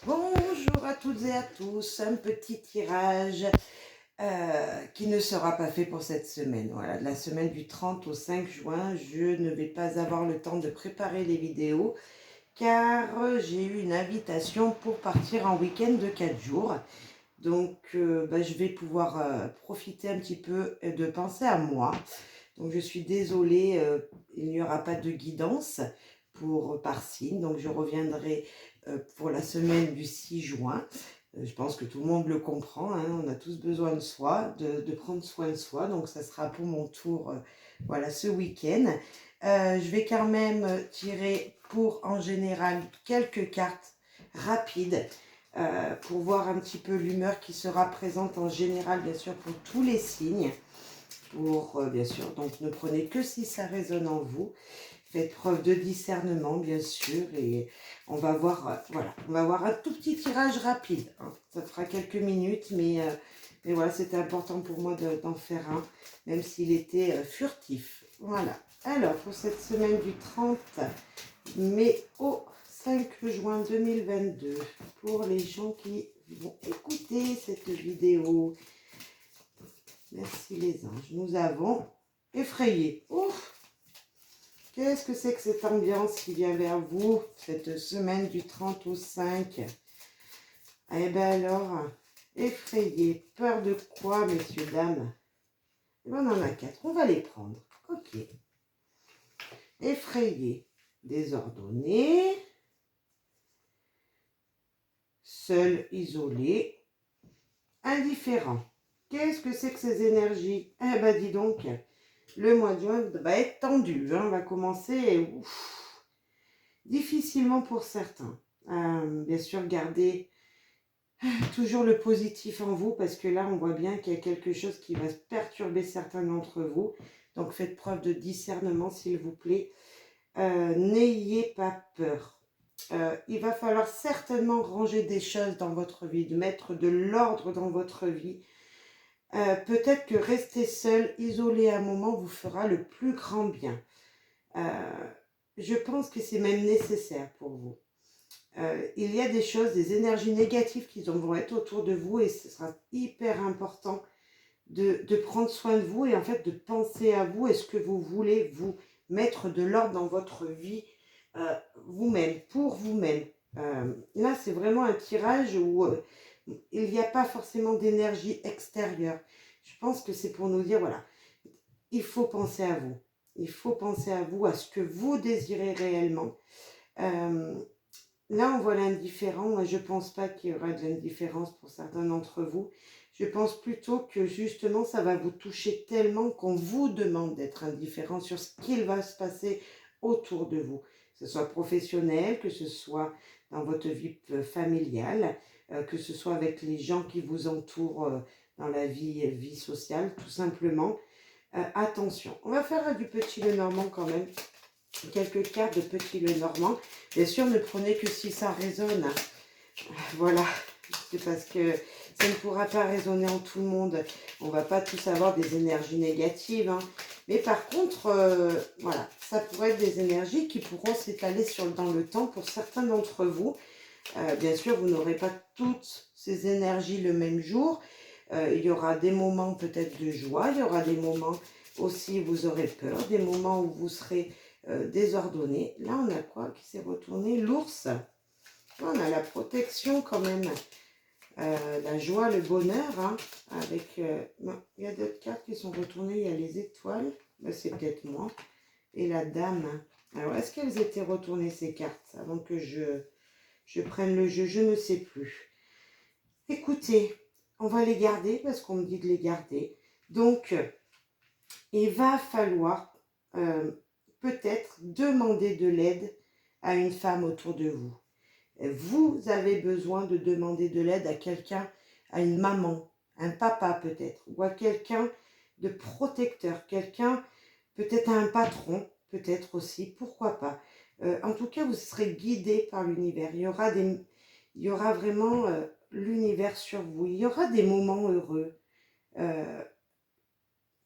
Bonjour à toutes et à tous, un petit tirage qui ne sera pas fait pour cette semaine. Voilà, de la semaine du 30 au 5 juin, je ne vais pas avoir le temps de préparer les vidéos car j'ai eu une invitation pour partir en week-end de 4 jours. Donc je vais pouvoir profiter un petit peu de penser à moi. Donc je suis désolée, il n'y aura pas de guidance par signe. Donc je reviendrai pour la semaine du 6 juin. Je pense que tout le monde le comprend, hein, on a tous besoin de soi, de prendre soin de soi. Donc ça sera pour mon tour voilà, ce week-end. Je vais quand même tirer pour en général quelques cartes rapides pour voir un petit peu l'humeur qui sera présente en général, bien sûr, pour tous les signes. Bien sûr, donc ne prenez que si ça résonne en vous. Faites preuve de discernement, bien sûr, et on va voir, voilà, on va voir un tout petit tirage rapide, hein. Ça fera quelques minutes, mais voilà, c'était important pour moi d'en faire un, même s'il était furtif. Voilà. Alors, pour cette semaine du 30 mai au 5 juin 2022, pour les gens qui vont écouter cette vidéo, merci les anges, nous avons effrayé. Ouf! Qu'est-ce que c'est que cette ambiance qui vient vers vous, cette semaine du 30 au 5? Eh bien alors, effrayé, peur de quoi, messieurs, dames? Eh bien, on en a 4, on va les prendre. Ok. Effrayé, désordonné, seul, isolé, indifférent. Qu'est-ce que c'est que ces énergies? Eh bien, dis donc, le mois de juin va être tendu, hein, va commencer, ouf, difficilement pour certains. Bien sûr, gardez toujours le positif en vous, parce que là, on voit bien qu'il y a quelque chose qui va perturber certains d'entre vous. Donc, faites preuve de discernement, s'il vous plaît. N'ayez pas peur. Il va falloir certainement ranger des choses dans votre vie, de mettre de l'ordre dans votre vie. Peut-être que rester seul, isolé à un moment, vous fera le plus grand bien. Je pense que c'est même nécessaire pour vous. Il y a des choses, des énergies négatives qui vont être autour de vous, et ce sera hyper important de prendre soin de vous et en fait de penser à vous. Est-ce que vous voulez vous mettre de l'ordre dans votre vie vous-même, pour vous-même? Là, c'est vraiment un tirage où il n'y a pas forcément d'énergie extérieure. Je pense que c'est pour nous dire, voilà, il faut penser à vous. Il faut penser à vous, à ce que vous désirez réellement. Là, on voit l'indifférent. Moi, je ne pense pas qu'il y aura de l'indifférence pour certains d'entre vous. Je pense plutôt que justement, ça va vous toucher tellement qu'on vous demande d'être indifférent sur ce qu'il va se passer autour de vous. Que ce soit professionnel, que ce soit dans votre vie familiale, que ce soit avec les gens qui vous entourent dans la vie sociale, tout simplement. Attention, on va faire du petit Lenormand quand même. Quelques cartes de petit Lenormand. Bien sûr, ne prenez que si ça résonne. Voilà, c'est parce que ça ne pourra pas résonner en tout le monde. On ne va pas tous avoir des énergies négatives, hein. Mais par contre, voilà, ça pourrait être des énergies qui pourront s'étaler dans le temps pour certains d'entre vous. Bien sûr, vous n'aurez pas toutes ces énergies le même jour. Il y aura des moments peut-être de joie, il y aura des moments aussi où vous aurez peur, des moments où vous serez désordonné. Là, on a quoi qui s'est retourné? L'ours. On a la protection quand même. La joie, le bonheur. Hein, non, il y a d'autres cartes qui sont retournées. Il y a les étoiles. Ben, c'est peut-être moi. Et la dame. Alors, est-ce qu'elles étaient retournées ces cartes avant que je prenne le jeu? Je ne sais plus. Écoutez, on va les garder parce qu'on me dit de les garder. Donc, il va falloir peut-être demander de l'aide à une femme autour de vous. Vous avez besoin de demander de l'aide à quelqu'un, à une maman, un papa peut-être, ou à quelqu'un de protecteur, quelqu'un, peut-être à un patron, peut-être aussi, pourquoi pas. En tout cas, vous serez guidé par l'univers. Il y aura vraiment l'univers sur vous. Il y aura des moments heureux.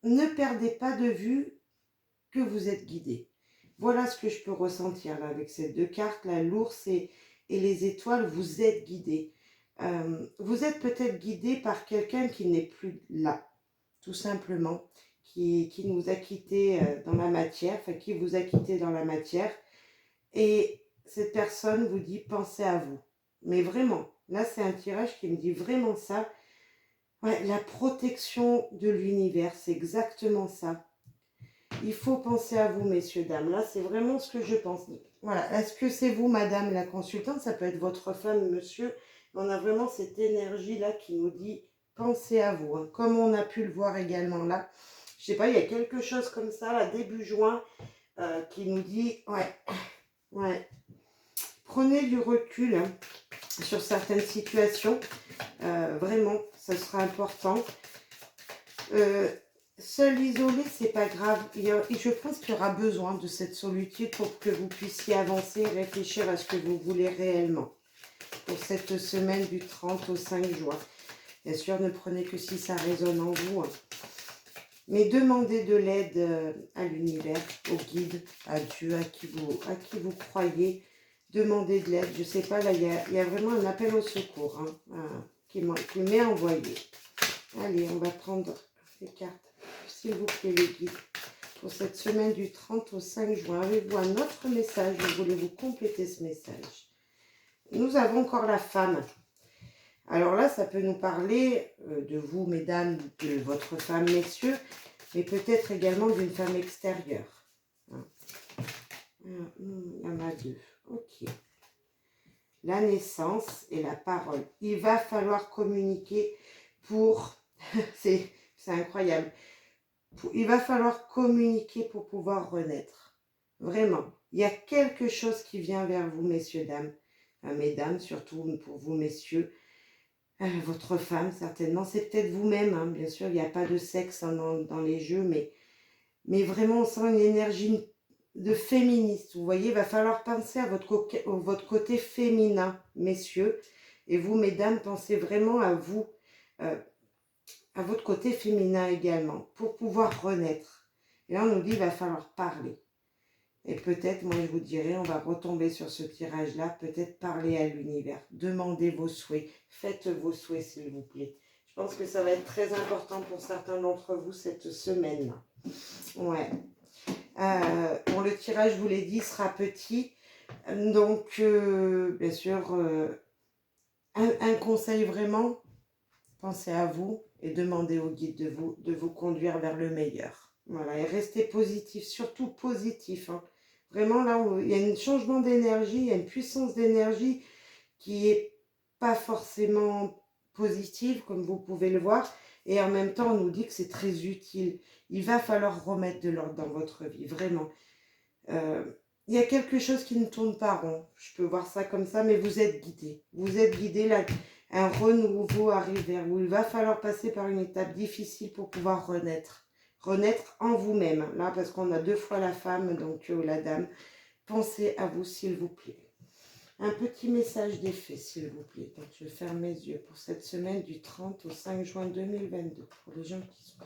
Ne perdez pas de vue que vous êtes guidé. Voilà ce que je peux ressentir là avec ces deux cartes, là, l'ours et et les étoiles, vous êtes guidés. Vous êtes peut-être guidé par quelqu'un qui n'est plus là, tout simplement, qui nous a quittés dans la matière, enfin qui vous a quitté dans la matière. Et cette personne vous dit, pensez à vous. Mais vraiment, là c'est un tirage qui me dit vraiment ça. Ouais, la protection de l'univers, c'est exactement ça. Il faut penser à vous, messieurs, dames. Là, c'est vraiment ce que je pense. Voilà. Est-ce que c'est vous, madame la consultante? Ça peut être votre femme, monsieur. On a vraiment cette énergie-là qui nous dit, pensez à vous. Hein. Comme on a pu le voir également là. Je sais pas, il y a quelque chose comme ça, là, début juin, qui nous dit, ouais. Prenez du recul hein, sur certaines situations. Vraiment, ça sera important. Seul isolé, c'est pas grave. Je pense qu'il y aura besoin de cette solitude pour que vous puissiez avancer et réfléchir à ce que vous voulez réellement. Pour cette semaine du 30 au 5 juin. Bien sûr, ne prenez que si ça résonne en vous. Hein. Mais demandez de l'aide à l'univers, au guide, à Dieu, à qui vous croyez. Demandez de l'aide. Je ne sais pas, là, il y a vraiment un appel au secours hein, qui m'est envoyé. Allez, on va prendre les cartes. S'il vous plaît, les guides, pour cette semaine du 30 au 5 juin, avez-vous un autre message? Voulez-vous compléter ce message? Nous avons encore la femme. Alors là, ça peut nous parler de vous, mesdames, de votre femme, messieurs, mais peut-être également d'une femme extérieure. Il y en a deux. Ok. La naissance et la parole. Il va falloir communiquer pour... c'est incroyable. Il va falloir communiquer pour pouvoir renaître. Vraiment. Il y a quelque chose qui vient vers vous, messieurs, dames. Mesdames, surtout pour vous, messieurs. Votre femme, certainement. C'est peut-être vous-même, hein. Bien sûr, il n'y a pas de sexe hein, dans les jeux, mais vraiment, on sent une énergie de féministe. Vous voyez, il va falloir penser à votre côté féminin, messieurs. Et vous, mesdames, pensez vraiment à vous, à votre côté féminin également, pour pouvoir renaître. Et là, on nous dit, il va falloir parler. Et peut-être, moi, je vous dirais, on va retomber sur ce tirage-là, peut-être parler à l'univers. Demandez vos souhaits. Faites vos souhaits, s'il vous plaît. Je pense que ça va être très important pour certains d'entre vous cette semaine-là. Ouais. Bon, le tirage, je vous l'ai dit, sera petit. Donc, bien sûr, un conseil vraiment, pensez à vous et demandez au guide de vous conduire vers le meilleur. Voilà, et restez positif, surtout positif. Hein. Vraiment, là, il y a un changement d'énergie, il y a une puissance d'énergie qui n'est pas forcément positive, comme vous pouvez le voir. Et en même temps, on nous dit que c'est très utile. Il va falloir remettre de l'ordre dans votre vie, vraiment. Il y a quelque chose qui ne tourne pas rond. Je peux voir ça comme ça, mais vous êtes guidés. Vous êtes guidés, là, un renouveau arrive vers vous. Il va falloir passer par une étape difficile pour pouvoir renaître. Renaître en vous-même, là, parce qu'on a deux fois la femme, donc la dame. Pensez à vous, s'il vous plaît. Un petit message d'effet, s'il vous plaît. Donc, je ferme mes yeux pour cette semaine du 30 au 5 juin 2022. Pour les gens qui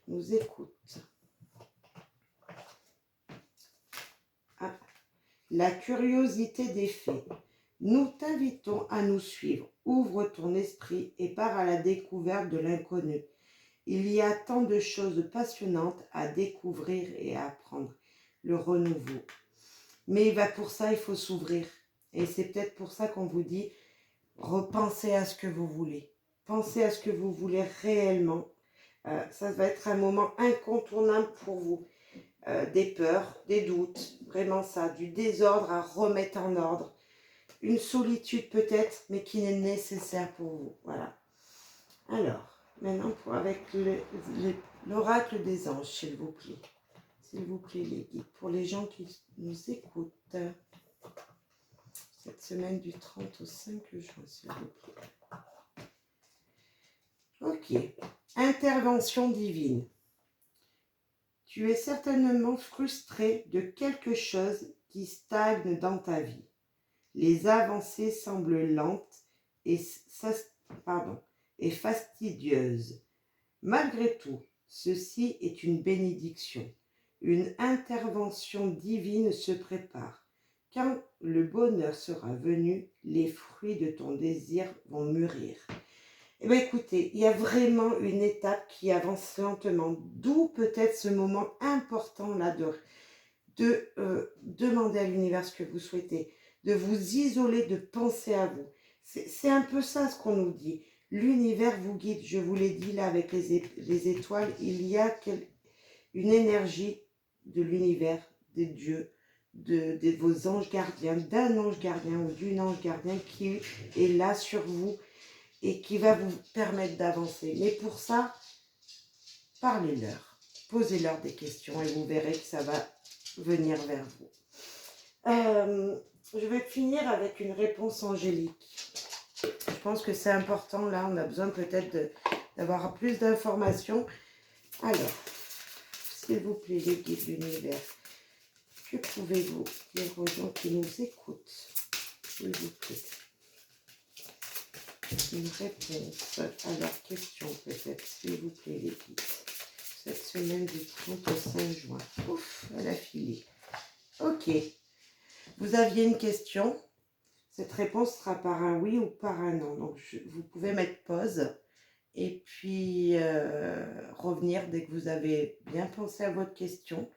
nous écoutent. Ah. La curiosité des faits. Nous t'invitons à nous suivre. Ouvre ton esprit et pars à la découverte de l'inconnu. Il y a tant de choses passionnantes à découvrir et à apprendre. Le renouveau. Mais pour ça, il faut s'ouvrir. Et c'est peut-être pour ça qu'on vous dit, repensez à ce que vous voulez. Pensez à ce que vous voulez réellement. Ça va être un moment incontournable pour vous. Des peurs, des doutes, vraiment ça, du désordre à remettre en ordre. Une solitude peut-être, mais qui est nécessaire pour vous. Voilà. Alors, maintenant, avec l'oracle des anges, s'il vous plaît. S'il vous plaît, les guides, pour les gens qui nous écoutent. Cette semaine du 30 au 5 juin, s'il vous plaît. Ok. Intervention divine. Tu es certainement frustré de quelque chose qui stagne dans ta vie. Les avancées semblent lentes et fastidieuses. Malgré tout, ceci est une bénédiction. Une intervention divine se prépare, quand le bonheur sera venu, les fruits de ton désir vont mûrir. Eh bien écoutez, il y a vraiment une étape qui avance lentement, d'où peut-être ce moment important là de demander à l'univers ce que vous souhaitez, de vous isoler, de penser à vous. C'est un peu ça ce qu'on nous dit. L'univers vous guide, je vous l'ai dit là avec les étoiles, il y a une énergie de l'univers, des dieux, de vos anges gardiens, d'un ange gardien ou d'une ange gardien qui est là sur vous et qui va vous permettre d'avancer. Mais pour ça, parlez-leur, posez-leur des questions et vous verrez que ça va venir vers vous. Je vais finir avec une réponse angélique. Je pense que c'est important, là, on a besoin peut-être d'avoir plus d'informations. Alors, s'il vous plaît, les guides de l'univers, que pouvez-vous dire aux gens qui nous écoutent, s'il vous plaît? Une réponse à leurs questions, peut-être, s'il vous plaît, les guides. Cette semaine du 35 juin. Ouf, elle a filé. Ok. Vous aviez une question. Cette réponse sera par un oui ou par un non. Donc, vous pouvez mettre pause et puis revenir dès que vous avez bien pensé à votre question.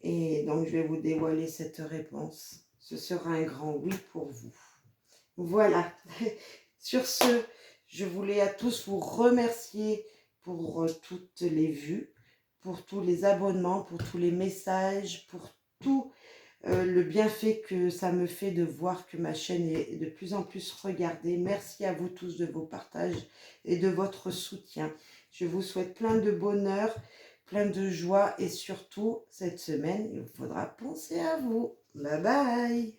Et donc, je vais vous dévoiler cette réponse. Ce sera un grand oui pour vous. Voilà. Sur ce, je voulais à tous vous remercier pour toutes les vues, pour tous les abonnements, pour tous les messages, pour tout le bienfait que ça me fait de voir que ma chaîne est de plus en plus regardée. Merci à vous tous de vos partages et de votre soutien. Je vous souhaite plein de bonheur, plein de joie et surtout, cette semaine, il faudra penser à vous. Bye bye!